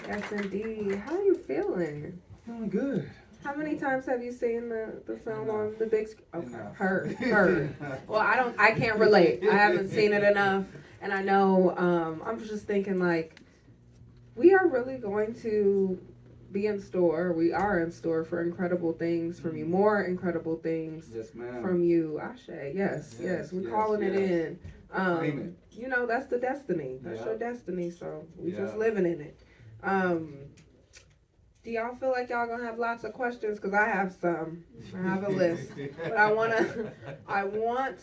Yes, indeed. How are you feeling? Feeling good. How many times have you seen the film Enough. on the big screen? Okay, Enough. heard. Well, I can't relate. I haven't seen it enough, and I know. I'm just thinking like we are really going to be in store. We are in store for incredible things from you, more incredible things Yes, ma'am. from you, Ashe. Yes. We're calling it in. Claim it. You know that's the destiny. That's your Yep. destiny. So we just Yep. living in it. Um, do y'all feel like y'all gonna have lots of questions? Cause I have some. I have a list, but I wanna. I want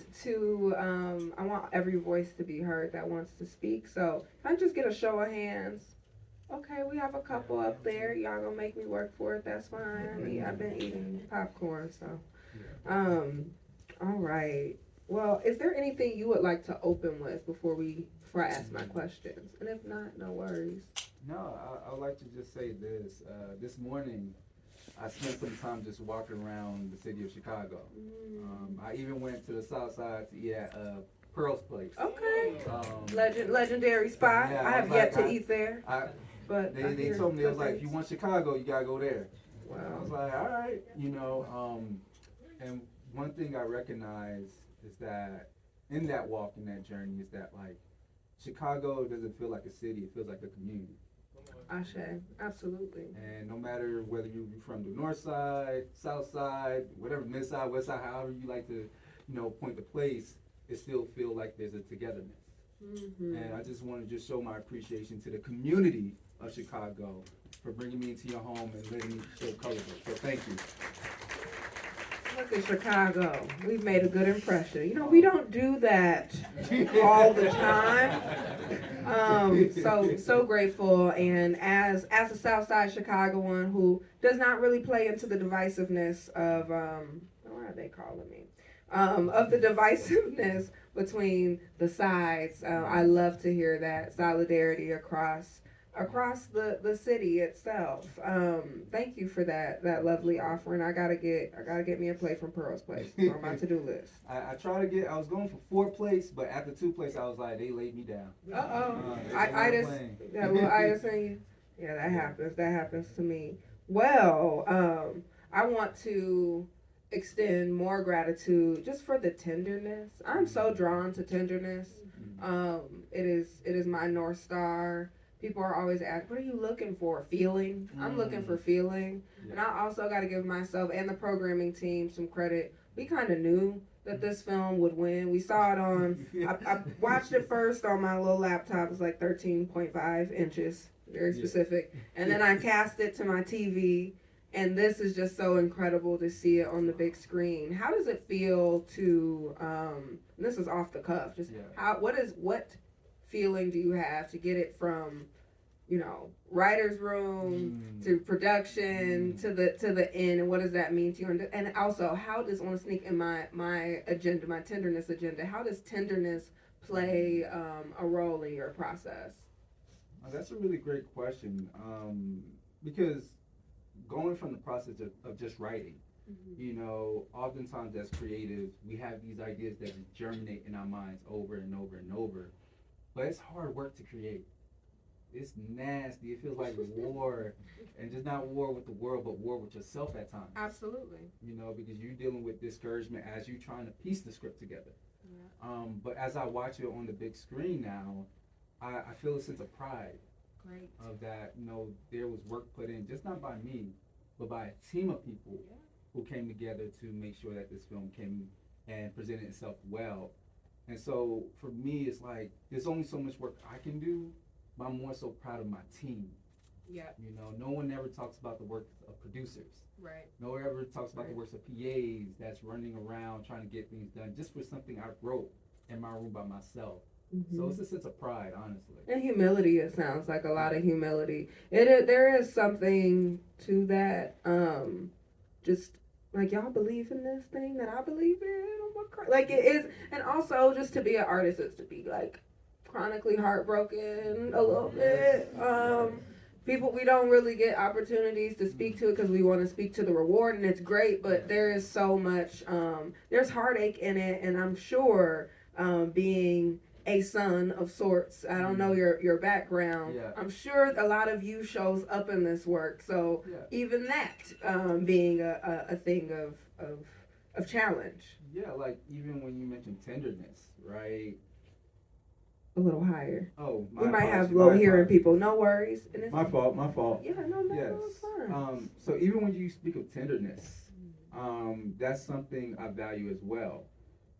every voice to be heard that wants to speak. So can I just get a show of hands? Okay, we have a couple up there. Y'all gonna make me work for it. That's fine. I've been eating popcorn, so. Um, all right. Well, is there anything you would like to open with before I ask my questions? And if not, no worries. No, I would like to just say this. This morning, I spent some time just walking around the city of Chicago. I even went to the South Side to eat at Pearl's Place. Okay. Um, Legendary spot. Yeah, I I have was yet like, to eat there, I but they told me, it was like, if you want Chicago, you gotta go there. I was Wow. like, all right, and one thing I recognize is that in that walk, in that journey, is that like Chicago doesn't feel like a city; it feels like a community. Ashe. Absolutely. And no matter whether you're from the north side, south side, whatever, mid side, west side, however you like to, point the place, it still feel like there's a togetherness. And I just want to just show my appreciation to the community of Chicago for bringing me into your home and letting me show color. So thank you. Look at Chicago. We've made a good impression. You know, we don't do that all the time. So grateful, and as a Southside Chicagoan who does not really play into the divisiveness of what are they calling me? Of the divisiveness between the sides. I love to hear that solidarity across the city itself. Thank you for that lovely offering. I gotta get me a plate from Pearl's Place on my to do list. I try to get. I was going for 4 plates, but after 2 plates, I was like, they laid me down. I just that little itis in you. Yeah, that happens. That happens to me. Well, I want to extend more gratitude just for the tenderness. I'm so drawn to tenderness. It is my north star. People are always asking, "What are you looking for? Feeling?" I'm looking for feeling, and I also got to give myself and the programming team some credit. We kind of knew that this film would win. We saw it on. I watched it first on my little laptop. It's like 13.5 inches, very specific. And then I cast it to my TV, and this is just so incredible to see it on the big screen. How does it feel to? This is off the cuff. Just what feeling do you have to get it from, writer's room to production to the end, and what does that mean to you? And also, how does, I want to sneak in my agenda, my tenderness agenda, how does tenderness play a role in your process? That's a really great question, because going from the process of just writing, oftentimes as creatives, we have these ideas that germinate in our minds over and over and over, but it's hard work to create. It's nasty. It feels like war, and just not war with the world, but war with yourself at times. Absolutely. Because you're dealing with discouragement as you're trying to piece the script together. Yeah. But as I watch it on the big screen now, I feel a sense of pride. Great. Of that, there was work put in, just not by me, but by a team of people who came together to make sure that this film came and presented itself well. And so for me, it's like there's only so much work I can do, but I'm more so proud of my team. Yeah. No one ever talks about the work of producers. Right. No one ever talks about the works of PAs that's running around trying to get things done just for something I wrote in my room by myself. So it's a sense of pride, honestly. And humility, it sounds like a lot of humility. There is something to that. Just like, y'all believe in this thing that I believe in. Like, it is, and also just to be an artist is to be like chronically heartbroken a little bit. People, we don't really get opportunities to speak to it because we want to speak to the reward, and it's great, but there is so much. There's heartache in it, and I'm sure being a son of sorts. I don't know your background. Yeah. I'm sure a lot of you shows up in this work. So Yeah. even that being a thing of challenge. Yeah, like even when you mentioned tenderness, right? A little higher. Oh, We my might apologies. have low My hearing apologies. people. No worries. And it's, My fault. My fault. yeah, no, Yes. it's fine. So even when you speak of tenderness, that's something I value as well.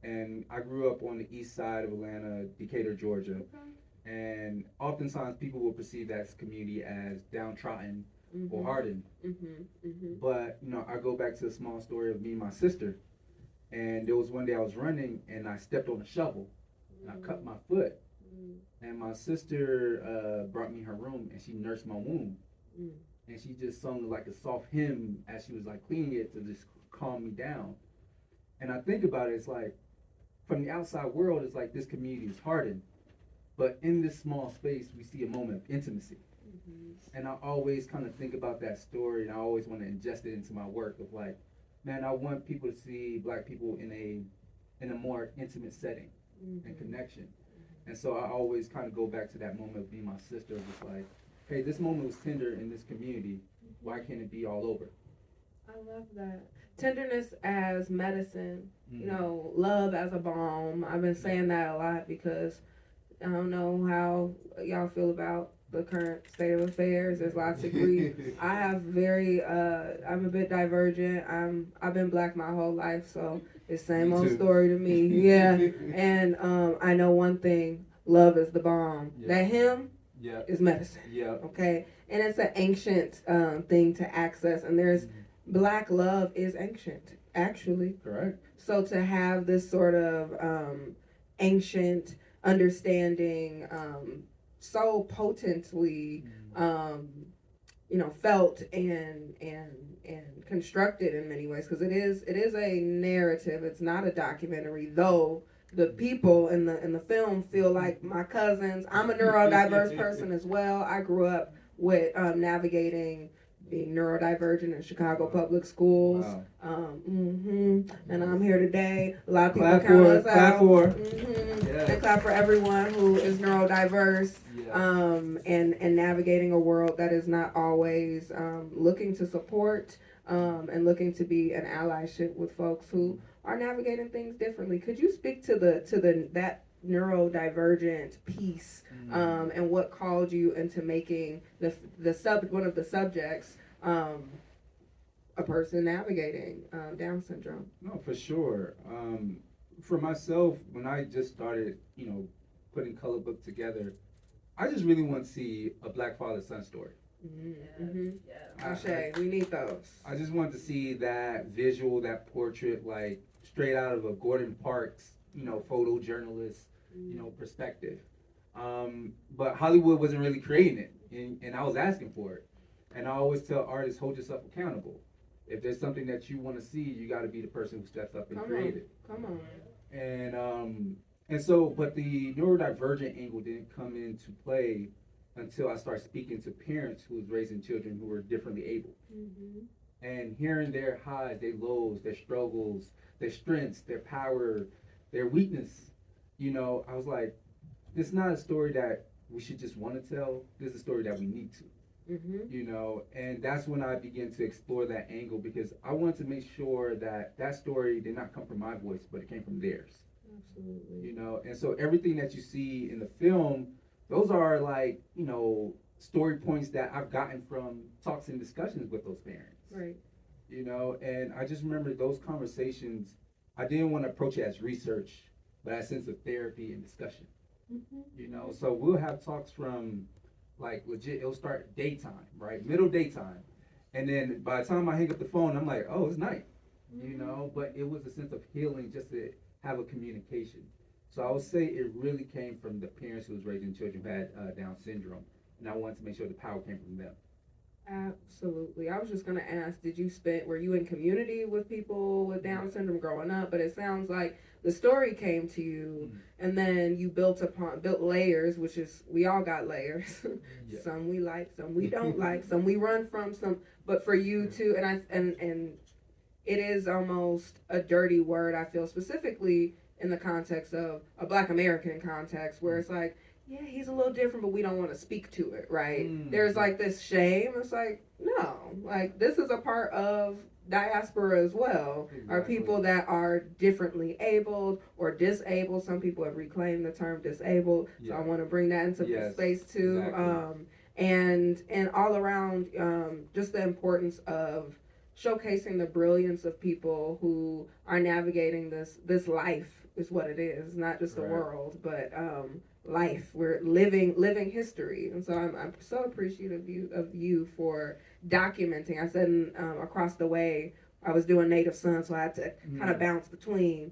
And I grew up on the east side of Atlanta, Decatur, Georgia. Okay. And oftentimes people will perceive that community as downtrodden or Mm-hmm. hardened. Mm-hmm. Mm-hmm. But, I go back to a small story of me and my sister. And there was one day I was running and I stepped on a shovel and I cut my foot. And my sister brought me in her room and she nursed my wound. And she just sung like a soft hymn as she was like cleaning it to just calm me down. And I think about it, it's like from the outside world, it's like this community is hardened. But in this small space, we see a moment of intimacy. And I always kind of think about that story and I always want to ingest it into my work of like, man, I want people to see black people in a more intimate setting and connection. And so I always kind of go back to that moment of being my sister, just like, hey, this moment was tender in this community. Why can't it be all over? I love that. Tenderness as medicine, love as a balm. I've been saying that a lot because I don't know how y'all feel about the current state of affairs. There's lots of grief. I have I'm a bit divergent. I've been black my whole life, so it's same old story to me. Yeah. And I know one thing, love is the balm. Yeah. That hymn is medicine. Yeah. Okay. And it's an ancient thing to access, and there's black love is ancient, actually. Correct. So to have this sort of ancient understanding so potently felt and constructed in many ways, because it is a narrative. It's not a documentary, though the people in the film feel like my cousins. I'm a neurodiverse person as well. I grew up with navigating being neurodivergent in Chicago public schools. Wow. And I'm here today. A lot of people count us out. Clap for. Yes. And clap for everyone who is neurodiverse. Yeah. And navigating a world that is not always looking to support and looking to be an allyship with folks who are navigating things differently. Could you speak to that neurodivergent piece and what called you into making one of the subjects a person navigating Down syndrome? No, for sure. For myself, when I just started, putting Color Book together, I just really want to see a black father-son story. Ashe, we need those. I just want to see that visual, that portrait, like straight out of a Gordon Parks, photojournalist, perspective. But Hollywood wasn't really creating it, and I was asking for it. And I always tell artists, hold yourself accountable. If there's something that you want to see, you got to be the person who steps up and create it. Come on. And so, but the neurodivergent angle didn't come into play until I started speaking to parents who was raising children who were differently able. And hearing their highs, their lows, their struggles, their strengths, their power, their weakness, I was like, this is not a story that we should just want to tell. This is a story that we need to. And that's when I began to explore that angle, because I wanted to make sure that story did not come from my voice, but it came from theirs. Absolutely. And so everything that you see in the film, those are like, story points that I've gotten from talks and discussions with those parents. Right. And I just remember those conversations, I didn't want to approach it as research, but as a sense of therapy and discussion. So we'll have talks from like legit, it'll start daytime, right? Middle daytime. And then by the time I hang up the phone, I'm like, oh, it's night, but it was a sense of healing just to have a communication. So I would say it really came from the parents who was raising children who had Down syndrome. And I wanted to make sure the power came from them. Absolutely. I was just going to ask, were you in community with people with Down syndrome growing up? But it sounds like the story came to you and then you built layers, which is, we all got layers. Some we like, some we don't like, some we run from, but for you too, and it is almost a dirty word, I feel, specifically in the context of a Black American context where it's like, yeah, he's a little different, but we don't want to speak to it, right? There's like this shame. It's like, no, like this is a part of diaspora as well. Are people that are differently abled or disabled. Some people have reclaimed the term disabled, so I want to bring that into space too. Exactly. And all around, just the importance of showcasing the brilliance of people who are navigating this life is what it is, not just the world, but life. We're living history, and so I'm so appreciative of you for documenting. I said across the way I was doing Native Son, so I had to kind of bounce between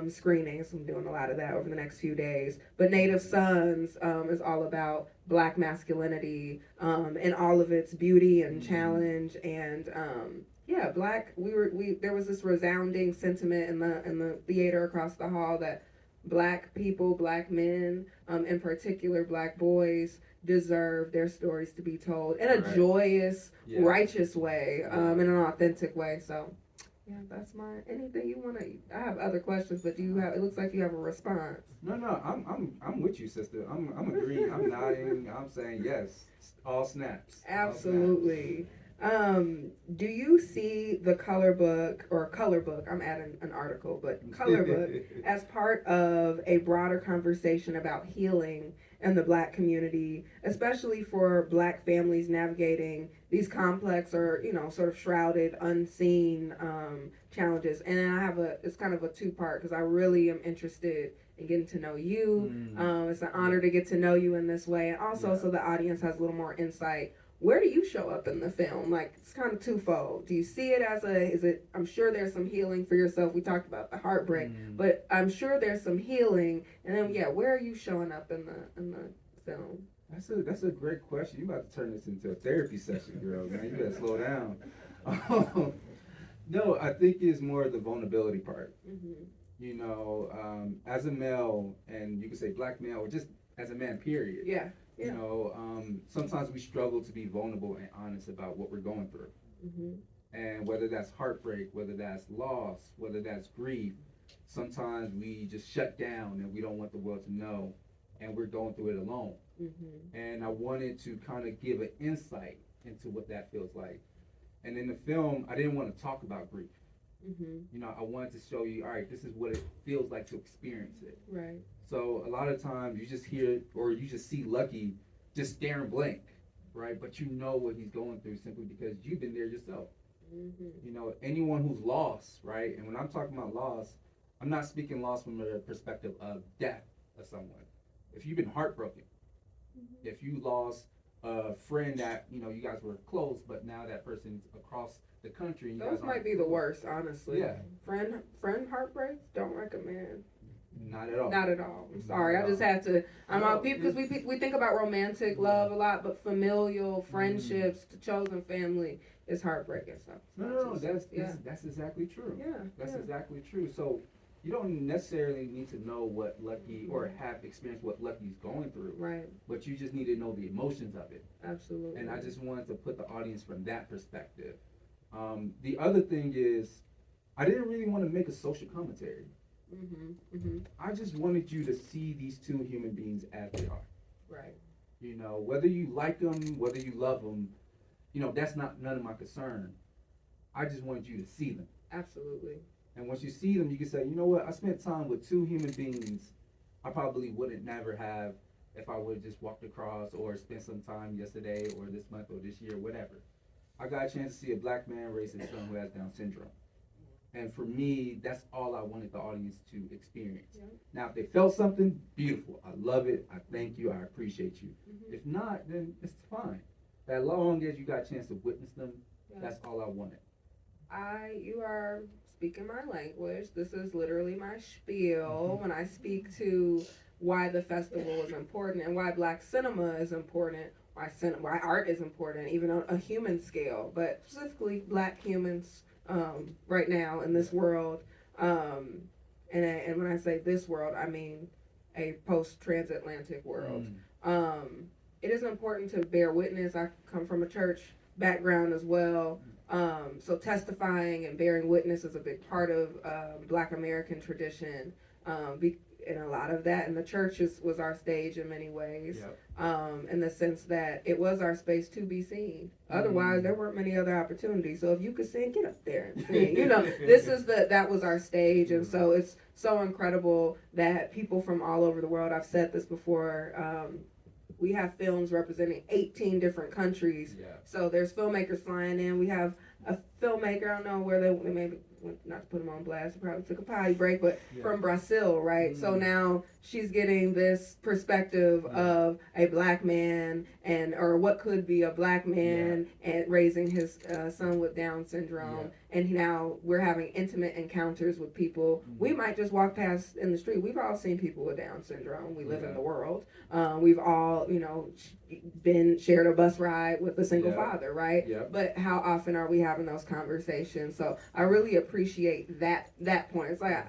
screenings. I'm doing a lot of that over the next few days. But Native Sons is all about Black masculinity and all of its beauty and challenge and yeah, Black. There was this resounding sentiment in the theater across the hall that Black people, Black men, in particular Black boys, deserve their stories to be told in a joyous, righteous way, in an authentic way. So, yeah, that's my anything you want to. I have other questions, but do you have? It looks like you have a response. No, I'm with you, sister. I'm agreeing. I'm nodding. I'm saying yes. All snaps. Absolutely. All snaps. Do you see the color book, I'm adding an article, but color book as part of a broader conversation about healing in the Black community, especially for Black families navigating these complex or, sort of shrouded, unseen challenges? And it's kind of a two-part because I really am interested in getting to know you. It's an honor to get to know you in this way, and also so the audience has a little more insight. Where do you show up in the film? Like, it's kind of twofold. Do you see it as I'm sure there's some healing for yourself. We talked about the heartbreak, but I'm sure there's some healing. And then, where are you showing up in the film? That's a great question. You about to turn this into a therapy session, girl. Man, you gotta slow down. No, I think it's more the vulnerability part. As a male, and you can say Black male, or just as a man, period. Yeah. Sometimes we struggle to be vulnerable and honest about what we're going through. And whether that's heartbreak, whether that's loss, whether that's grief, sometimes we just shut down and we don't want the world to know, and we're going through it alone. And I wanted to kind of give an insight into what that feels like. And in the film, I didn't want to talk about grief. I wanted to show you, all right, this is what it feels like to experience it. Right. So a lot of times you just hear or you just see Lucky just staring blank, right? But you know what he's going through simply because you've been there yourself. Anyone who's lost, right? And when I'm talking about loss, I'm not speaking loss from the perspective of death of someone. If you've been heartbroken, if you lost a friend that, you guys were close, but now that person's across the country. And those might be the worst, honestly. Yeah. Friend heartbreaks, don't recommend. Not at all. Not at all. I'm sorry. I just had to. I'm out because we think about romantic love a lot, but familial friendships, the chosen family is heartbreaking. So no. That's exactly true. Yeah. That's exactly true. So you don't necessarily need to know what Lucky or have experienced what Lucky's going through. Right. But you just need to know the emotions of it. Absolutely. And I just wanted to put the audience from that perspective. The other thing is, I didn't really want to make a social commentary. I just wanted you to see these two human beings as they are. Right. Whether you like them, whether you love them, that's none of my concern. I just wanted you to see them. Absolutely. And once you see them, you can say, you know what? I spent time with two human beings I probably wouldn't never have if I would have just walked across or spent some time yesterday or this month or this year, whatever. I got a chance to see a Black man raise his son who has Down syndrome. And for me, that's all I wanted the audience to experience. Yeah. Now, if they felt something, beautiful. I love it. I thank you. I appreciate you. If not, then it's fine. As long as you got a chance to witness them, that's all I wanted. You are speaking my language. This is literally my spiel when I speak to why the festival is important and why Black cinema is important, why art is important, even on a human scale, but specifically Black humans right now in this world. And when I say this world, I mean a post-transatlantic world. It is important to bear witness. I come from a church background as well. So testifying and bearing witness is a big part of Black American tradition. And a lot of that, and the church was our stage in many ways, Yep. in the sense that it was our space to be seen. Otherwise, there weren't many other opportunities. So if you could sing, get up there and sing. That was our stage, and so it's so incredible that people from all over the world. I've said this before. We have films representing 18 different countries. Yeah. So there's filmmakers flying in. We have a filmmaker, I don't know where they maybe, not to put him on blast, he probably took a potty break, but from Brazil, right? So now she's getting this perspective of a black man or what could be a black man and raising his son with Down syndrome. And now we're having intimate encounters with people. We might just walk past in the street. We've all seen people with Down syndrome. We live in the world. We've all, been shared a bus ride with a single father, right? But how often are we having those conversations? So I really appreciate that point. It's like,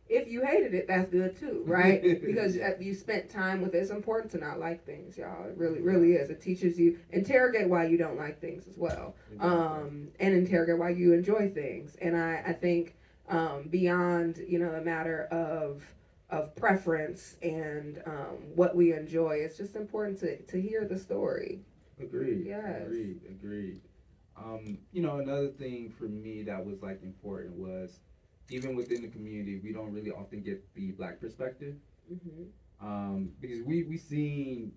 if you hated it, that's good too, right? Because you spent time with it. It's important to not like things, y'all. It really, really is. It teaches you, interrogate why you don't like things as well. And interrogate why you enjoy things. And I think beyond, the matter of preference and what we enjoy, it's just important to hear the story. Agreed. Yes. Agreed. Another thing for me that was like important was, even within the community, we don't really often get the black perspective. Because we seen,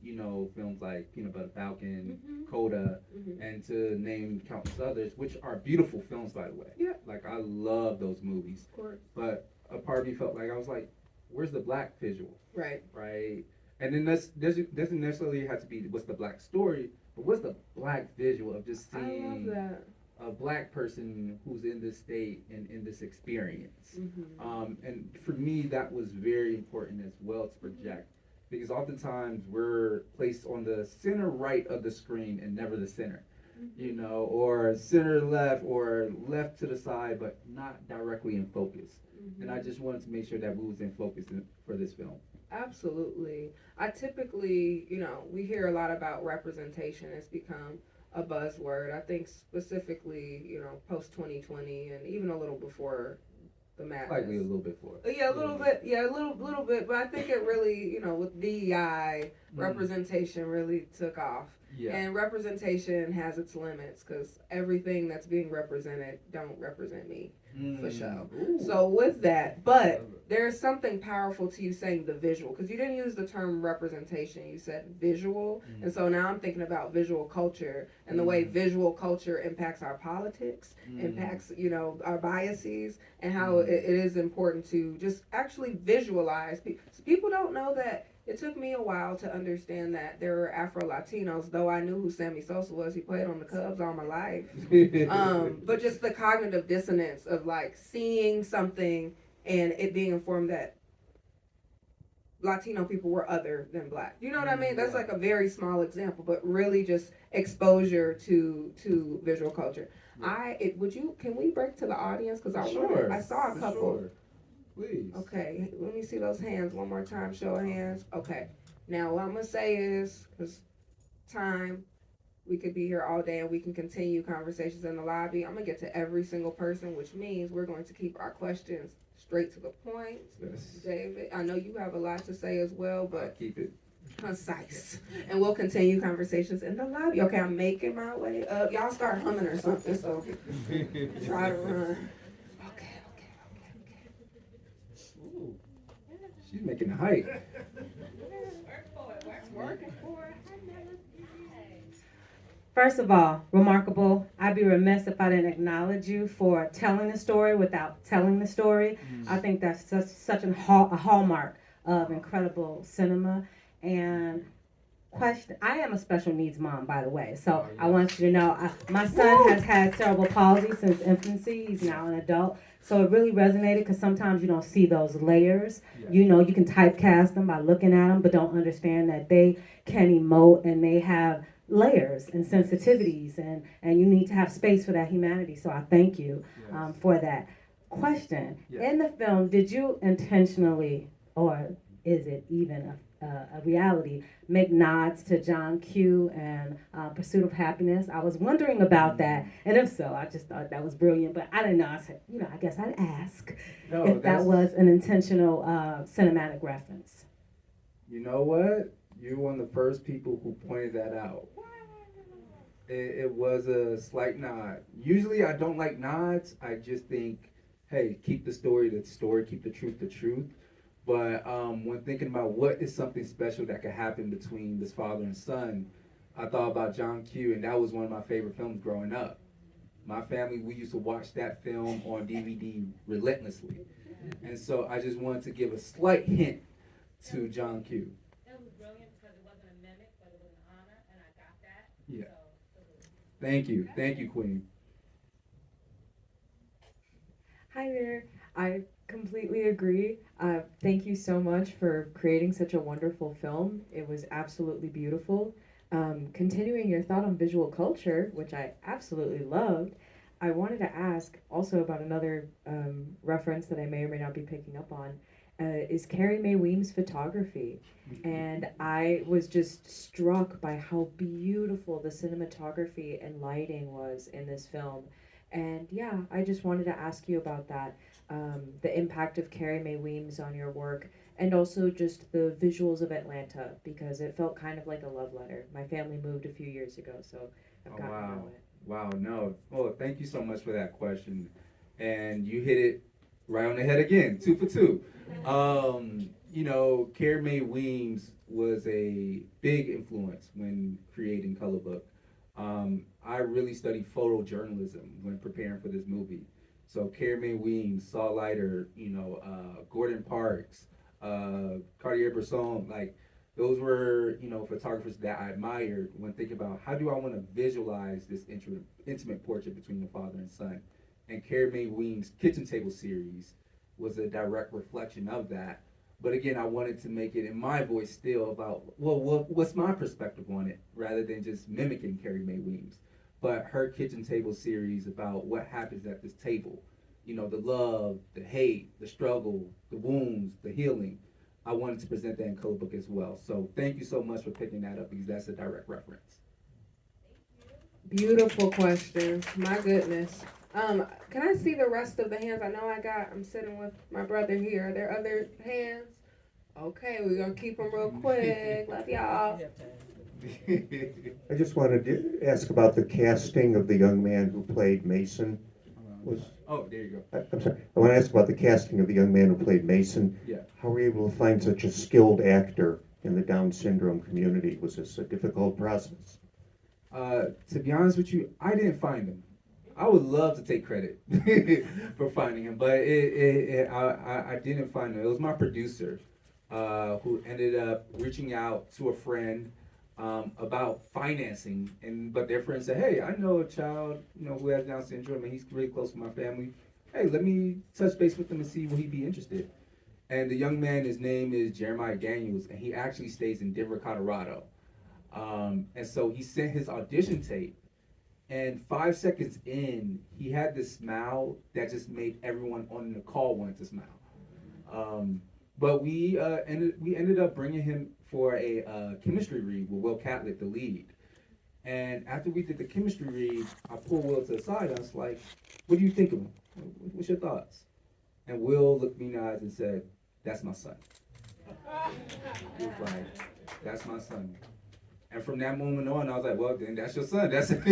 films like Peanut Butter Falcon, Coda, and to name countless others, which are beautiful films, by the way. Yeah. Like, I love those movies. Of course. But a part of me felt like, I was like, where's the black visual? Right. And then doesn't necessarily have to be what's the black story, but what's the black visual of just seeing I love that. a black person who's in this state and in this experience. And for me, that was very important as well to project, because oftentimes we're placed on the center right of the screen and never the center, or center left or left to the side, but not directly in focus. And I just wanted to make sure that we was in focus for this film. Absolutely. I typically, we hear a lot about representation. It's become a buzzword. I think specifically, post 2020 and even a little before the madness. Likely a little bit before. Yeah, a little bit. Yeah, a little bit. But I think it really, with DEI, representation really took off. Yeah. And representation has its limits, because everything that's being represented don't represent me, for sure. Ooh. So with that, but there's something powerful to you saying the visual, because you didn't use the term representation, you said visual. And so now I'm thinking about visual culture and the way visual culture impacts our politics, impacts, our biases, and how it is important to just actually visualize. People don't know that. It took me a while to understand that there were Afro-Latinos, though I knew who Sammy Sosa was. He played on the Cubs all my life. But just the cognitive dissonance of like seeing something and it being informed that Latino people were other than black. You know what I mean? That's like a very small example, but really just exposure to visual culture. Yeah. Can we break to the audience? Because I saw a couple. Sure. Please. Okay, let me see those hands one more time. Show of hands. Okay. Now, what I'm going to say is, because time, we could be here all day and we can continue conversations in the lobby. I'm going to get to every single person, which means we're going to keep our questions straight to the point. Yes. David, I know you have a lot to say as well, but I'll keep it concise. And we'll continue conversations in the lobby. Okay, I'm making my way up. Y'all start humming or something, so try to run. She's making a hike. First of all, remarkable. I'd be remiss if I didn't acknowledge you for telling the story without telling the story. I think that's such a hallmark of incredible cinema. And I am a special needs mom, by the way. So I want you to know, my son has had cerebral palsy since infancy. He's now an adult. So it really resonated, because sometimes you don't see those layers. Yeah. You can typecast them by looking at them, but don't understand that they can emote and they have layers and sensitivities, and you need to have space for that humanity. So I thank you for that. Question. In the film, did you intentionally, or is it even a reality, make nods to John Q and Pursuit of Happiness. I was wondering about that, and if so, I just thought that was brilliant. But I didn't know. I said, I guess I'd ask No, if that was an intentional cinematic reference. You know what? You're one of the first people who pointed that out. It was a slight nod. Usually I don't like nods. I just think, hey, keep the story the story, keep the truth. But when thinking about what is something special that could happen between this father and son, I thought about John Q, and that was one of my favorite films growing up. My family, we used to watch that film on DVD relentlessly. And so I just wanted to give a slight hint to John Q. It was brilliant because it wasn't a mimic, but it was an honor, and I got that. Yeah. So, Thank you, Queen. Hi there. I completely agree. Thank you so much for creating such a wonderful film. It was absolutely beautiful. Continuing your thought on visual culture, which I absolutely loved, I wanted to ask also about another reference that I may or may not be picking up on. Is Carrie Mae Weems' photography. And I was just struck by how beautiful the cinematography and lighting was in this film. And yeah, I just wanted to ask you about that, the impact of Carrie Mae Weems on your work, and also just the visuals of Atlanta, because it felt kind of like a love letter. My family moved a few years ago, so I've Oh, gotten to wow. know it. Wow, no. Well, thank you so much for that question. And you hit it right on the head again, 2 for 2. Carrie Mae Weems was a big influence when creating Color Book. I really studied photojournalism when preparing for this movie. So Carrie Mae Weems, Saul Leiter, Gordon Parks, Cartier-Bresson, like those were, photographers that I admired when thinking about how do I want to visualize this intimate portrait between the father and son. And Carrie Mae Weems' Kitchen Table series was a direct reflection of that. But again, I wanted to make it in my voice still about, well, what's my perspective on it, rather than just mimicking Carrie Mae Weems. But her Kitchen Table series about what happens at this table, the love, the hate, the struggle, the wounds, the healing. I wanted to present that in Color Book as well. So thank you so much for picking that up because that's a direct reference. Beautiful questions. My goodness. Can I see the rest of the hands? I'm sitting with my brother here. Are there other hands? Okay, we're gonna keep them real quick. Love y'all. I just wanted to ask about the casting of the young man who played Mason. There you go. I'm sorry. I want to ask about the casting of the young man who played Mason. Yeah. How were you able to find such a skilled actor in the Down syndrome community? Was this a difficult process? To be honest with you, I didn't find him. I would love to take credit for finding him, but I didn't find him. It was my producer who ended up reaching out to a friend about financing, but their friend said, "Hey, I know a child, who has Down syndrome, and he's really close to my family. Hey, let me touch base with him and see would he be interested." And the young man, his name is Jeremiah Daniels, and he actually stays in Denver, Colorado. And so he sent his audition tape, and 5 seconds in, he had this smile that just made everyone on the call want to smile. But we ended up bringing him for a chemistry read with Will Catlett, the lead. And after we did the chemistry read, I pulled Will to the side. I was like, "What do you think of him? What's your thoughts?" And Will looked me in the eyes and said, "That's my son." He was like, "That's my son." And from that moment on, I was like, "Well, then that's your son. That's it."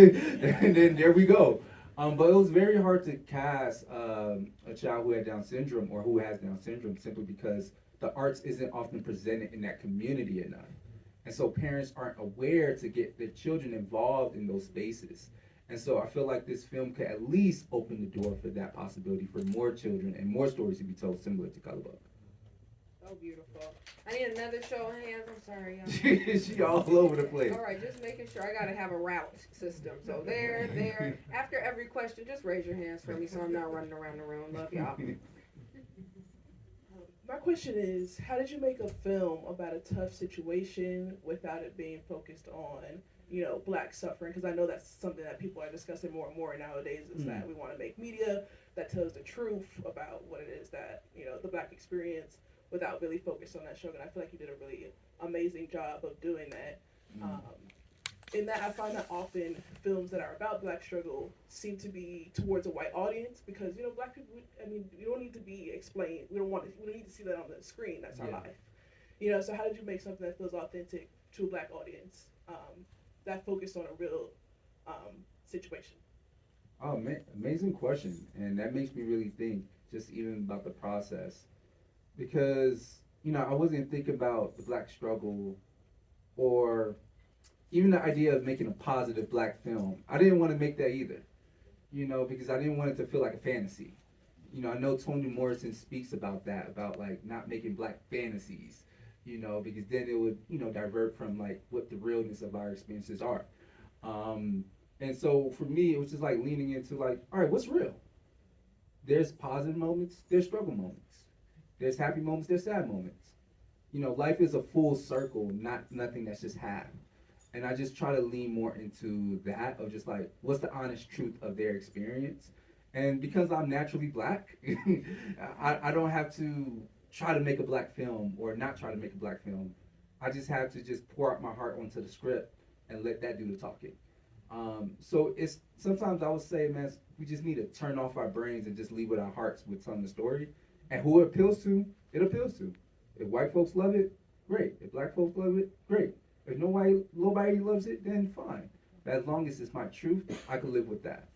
And then there we go. But it was very hard to cast a child who had Down syndrome or who has Down syndrome simply because the arts isn't often presented in that community enough. And so parents aren't aware to get their children involved in those spaces. And so I feel like this film could at least open the door for that possibility for more children and more stories to be told similar to Color Book. So beautiful. I need another show of hands. I'm sorry, y'all. She all over the place. All right, just making sure. I gotta have a route system. So there. After every question, just raise your hands for me so I'm not running around the room. Love y'all. My question is, how did you make a film about a tough situation without it being focused on, Black suffering? Because I know that's something that people are discussing more and more nowadays, is that we want to make media that tells the truth about what it is that, the Black experience, without really focused on that struggle. And I feel like you did a really amazing job of doing that. In that, I find that often films that are about Black struggle seem to be towards a white audience because Black people. I mean, you don't need to be explained. We don't need to see that on the screen. That's our life. So how did you make something that feels authentic to a Black audience that focused on a real situation? Oh, man, amazing question, and that makes me really think just even about the process, because I wasn't thinking about the Black struggle or even the idea of making a positive Black film. I didn't want to make that either, because I didn't want it to feel like a fantasy. I know Toni Morrison speaks about that, about like not making Black fantasies, because then it would, divert from like what the realness of our experiences are. And so for me, it was just like leaning into like, all right, what's real? There's positive moments, there's struggle moments, there's happy moments, there's sad moments. Life is a full circle, not nothing that's just half. And I just try to lean more into that of just like, what's the honest truth of their experience? And because I'm naturally Black, I don't have to try to make a Black film or not try to make a Black film. I just have to just pour out my heart onto the script and let that do the talking. So it's sometimes I would say, man, we just need to turn off our brains and just leave with our hearts with telling the story. And who it appeals to, it appeals to. If white folks love it, great. If Black folks love it, great. If nobody loves it, then fine. But as long as it's my truth, I can live with that.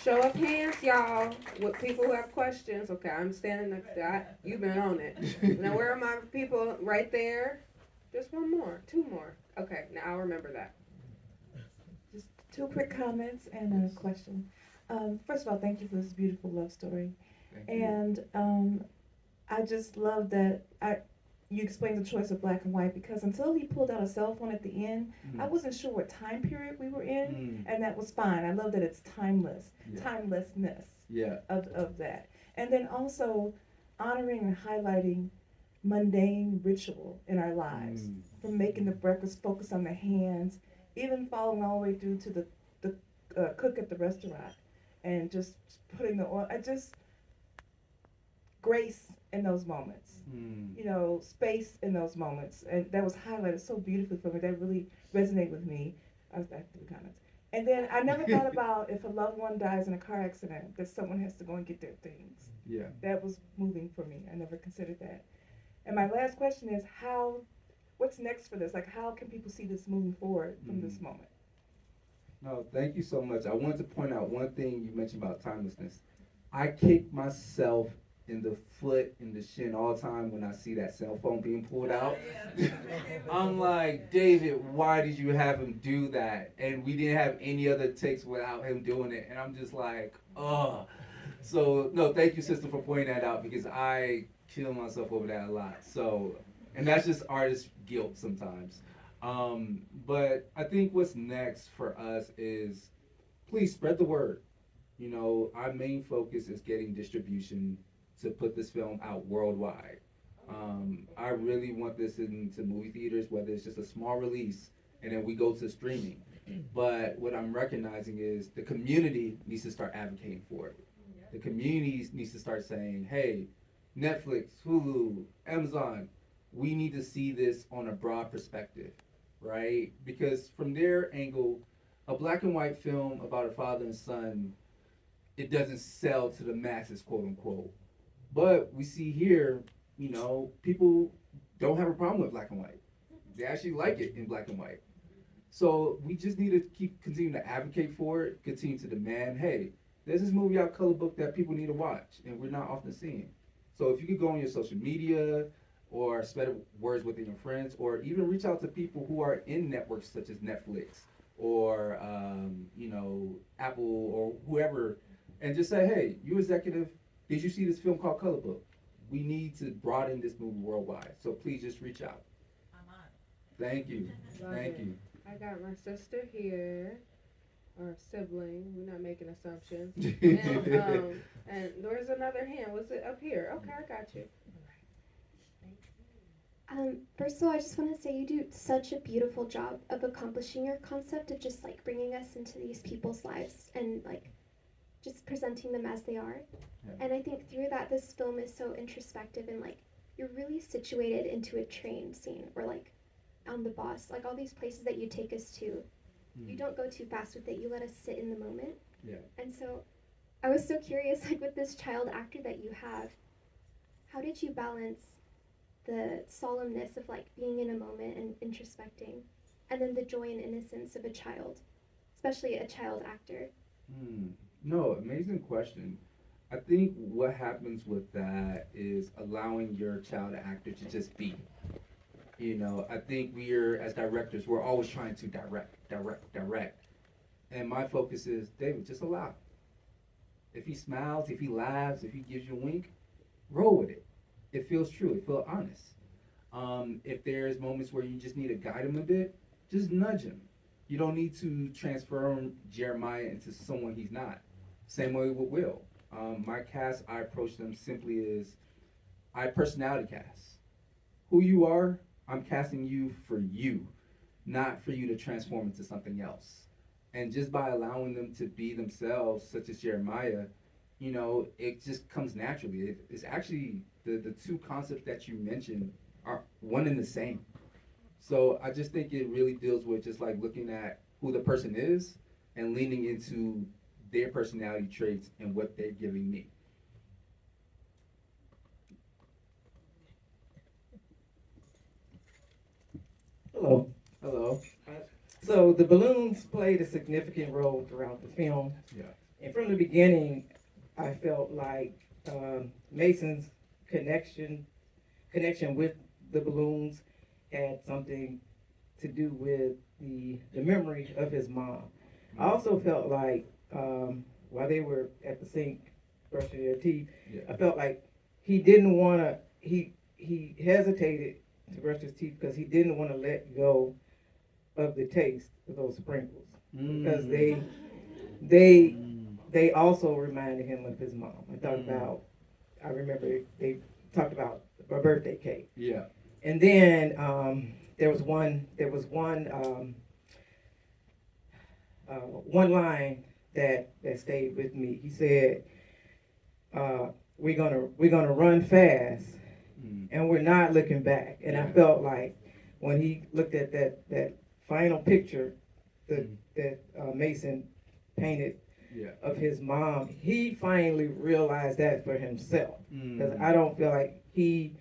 Show of hands, y'all, with people who have questions. Okay, I'm standing next to that. You've been on it. Now, where are my people? Right there. Just one more, two more. Okay, now I'll remember that. Just 2 quick comments and a question. First of all, thank you for this beautiful love story. Thank you. And I just love that you explained the choice of Black and white, because until he pulled out a cell phone at the end, I wasn't sure what time period we were in, and that was fine. I love that it's timelessness of that. And then also honoring and highlighting mundane ritual in our lives, from making the breakfast, focus on the hands, even following all the way through to the cook at the restaurant, and just putting the oil. Grace in those moments, space in those moments, and that was highlighted so beautifully for me. That really resonated with me. I was back to the comments. And then I never thought about if a loved one dies in a car accident, that someone has to go and get their things. Yeah. That was moving for me. I never considered that. And my last question is what's next for this? Like, how can people see this moving forward from this moment? No, thank you so much. I wanted to point out one thing you mentioned about timelessness. I kick myself in the foot, in the shin all the time when I see that cell phone being pulled out. I'm like, David, why did you have him do that? And we didn't have any other takes without him doing it. And I'm just like, ugh. So, no, thank you, sister, for pointing that out, because I kill myself over that a lot. So, and that's just artist guilt sometimes. But I think what's next for us is, please spread the word. Our main focus is getting distribution to put this film out worldwide. I really want this into movie theaters, whether it's just a small release and then we go to streaming. But what I'm recognizing is the community needs to start advocating for it. The community needs to start saying, hey, Netflix, Hulu, Amazon, we need to see this on a broad perspective, right? Because from their angle, a black and white film about a father and son, it doesn't sell to the masses, quote unquote. But we see here, people don't have a problem with black and white. They actually like it in black and white. So we just need to continue to advocate for it, continue to demand, hey, there's this movie out, Color Book, that people need to watch, and we're not often seeing. So if you could go on your social media or spread words within your friends, or even reach out to people who are in networks such as Netflix or, Apple or whoever, and just say, hey, you executive, did you see this film called Color Book? We need to broaden this movie worldwide. So please just reach out. I'm on. Thank you. Thank you. I got my sister here, or sibling. We're not making assumptions. And there's another hand. Was it up here? Okay, I got you. First of all, I just want to say you do such a beautiful job of accomplishing your concept of just bringing us into these people's lives and just presenting them as they are. Yeah. And I think through that, this film is so introspective and like you're really situated into a train scene or like on the bus, like all these places that you take us to. You don't go too fast with it. You let us sit in the moment. Yeah. And so I was so curious, like with this child actor that you have, how did you balance the solemnness of like being in a moment and introspecting, and then the joy and innocence of a child, especially a child actor? No, amazing question. I think what happens with that is allowing your child actor to just be. You know, I think we're, as directors, we're always trying to direct. And my focus is, David, just allow. If he smiles, if he laughs, if he gives you a wink, roll with it. It feels true, it feels honest. If there's moments where you just need to guide him a bit, just nudge him. You don't need to transform Jeremiah into someone he's not. Same way with Will. My cast, I approach them simply as I personality cast. Who you are, I'm casting you for you, not for you to transform into something else. And just by allowing them to be themselves, such as Jeremiah, you know, it just comes naturally. It's actually the two concepts that you mentioned are one and the same. So I just think it really deals with just like looking at who the person is and leaning into their personality traits and what they're giving me. Hello. Hello. So the balloons played a significant role throughout the film. Yeah. And from the beginning, I felt like Mason's connection with the balloons had something to do with the memory of his mom. I also felt like while they were at the sink brushing their teeth, Yeah. I felt like he didn't want to, he hesitated to brush his teeth because he didn't want to let go of the taste of those sprinkles because they also reminded him of his mom. I remember they talked about a birthday cake. Yeah. And then there was one line that stayed with me. He said, we're gonna run fast and we're not looking back. And I felt like when he looked at that final picture that Mason painted of his mom, he finally realized that for himself. Because I don't feel like he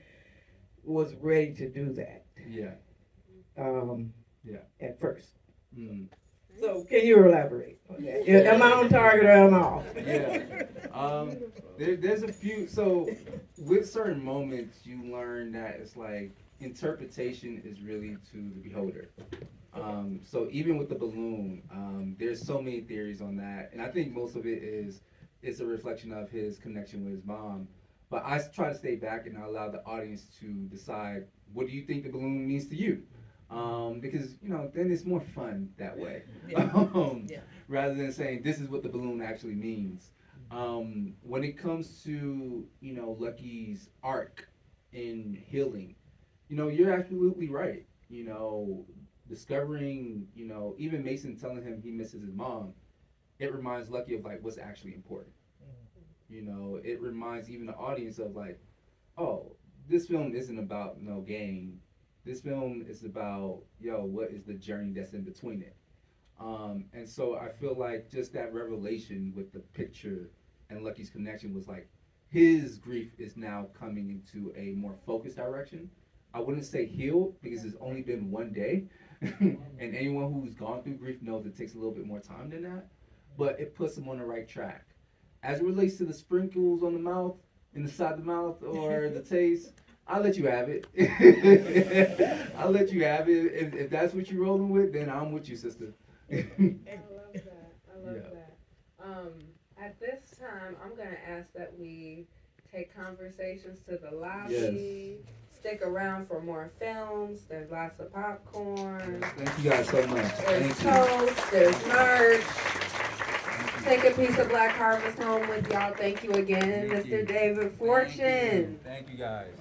was ready to do that. At first. So can you elaborate on that? Am I on target or am I off? There's a few. So with certain moments, you learn that it's like interpretation is really to the beholder. So even with the balloon, there's so many theories on that, and I think most of it is it's a reflection of his connection with his mom. But I try to stay back and I allow the audience to decide, what do you think the balloon means to you? Because then it's more fun that way, rather than saying this is what the balloon actually means. When it comes to Lucky's arc in healing, you're absolutely right. Discovering, even Mason telling him he misses his mom, it reminds Lucky of like what's actually important. It reminds even the audience of like, oh, this film isn't about no game. This film is about, what is the journey that's in between it? And so I feel like just that revelation with the picture and Lucky's connection was like, his grief is now coming into a more focused direction. I wouldn't say healed because it's only been one day. And anyone who's gone through grief knows it takes a little bit more time than that. But it puts him on the right track. As it relates to the sprinkles on the mouth, in the side of the mouth, or the taste, I'll let you have it. I'll let you have it. If that's what you're rolling with, then I'm with you, sister. I love that. At this time, I'm going to ask that we take conversations to the lobby. Yes. Stick around for more films. There's lots of popcorn. Thank you guys so much. There's toast. There's merch. Take a piece of Black Harvest home with y'all. Thank you again, Mr. David Fortune. Thank you guys.